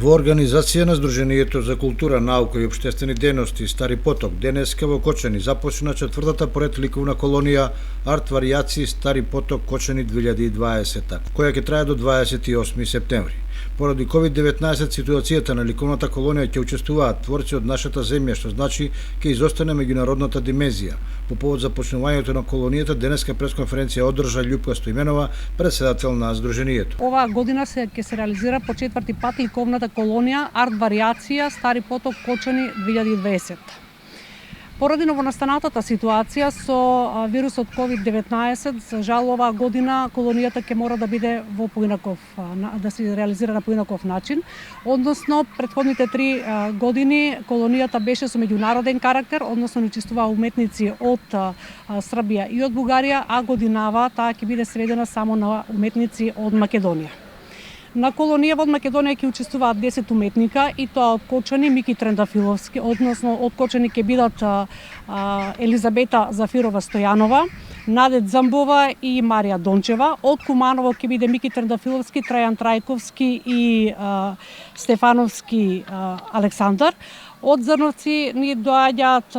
Во организација на Сдруженијето за култура, наука и општествени дејности Стари Поток, денеска во Кочани започна четвртата поред ликовна колонија Арт варијации Стари Поток Кочани 2020, која ќе трае до 28 септември. Поради COVID-19 ситуацијата на ликовната колонија ќе учествуваат творци од нашата земја, што значи ќе изостане меѓународната димензија. По повод започнувањето на колонијата, денеска пресконференција одржа Љупка Стоименова, председател на Сдруженијето. Оваа година ќе се реализира по четврти пат ликовната колонија Арт варијација Стари Поток Кочани 2020. Поради новонастанатата ситуација со вирусот COVID-19, за жал оваа година колонијата ќе мора да биде во поинаков, да се реализира на поинаков начин. Односно, претходните 3 години колонијата беше со меѓународен карактер, односно ни чествуваа уметници од Србија и од Бугарија, а годинава таа ќе биде сведена само на уметници од Македонија. На колонија од Македонија ќе учествуваат 10 уметника и тоа од Кочани Мики Трендафиловски, односно од Кочани ќе бидат Елизабета Зафирова Стојанова, Надет Замбова и Марија Дончева. Од Куманово ќе биде Мики Трендафиловски, Трајан Трајковски и Стефановски Александар. Од Зрновци ни доаѓаат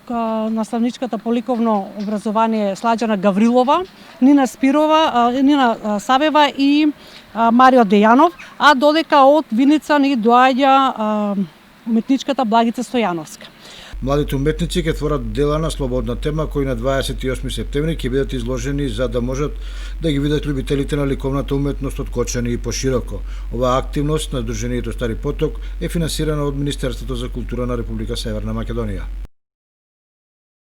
наставничката по ликовно образование Сладжана Гаврилова, Нина Спирова, Нина Савева и Марио Дејанов, а додека од Виница ни доаѓа уметничката Благица Стојановска. Младите уметници ќе творат дела на слободна тема кои на 28 септември ќе бидат изложени за да можат да ги видат љубителите на ликовната уметност од Кочани и пошироко. Оваа активност на Сдруженијето Стари Поток е финансирана од Министерството за култура на Република Северна Македонија.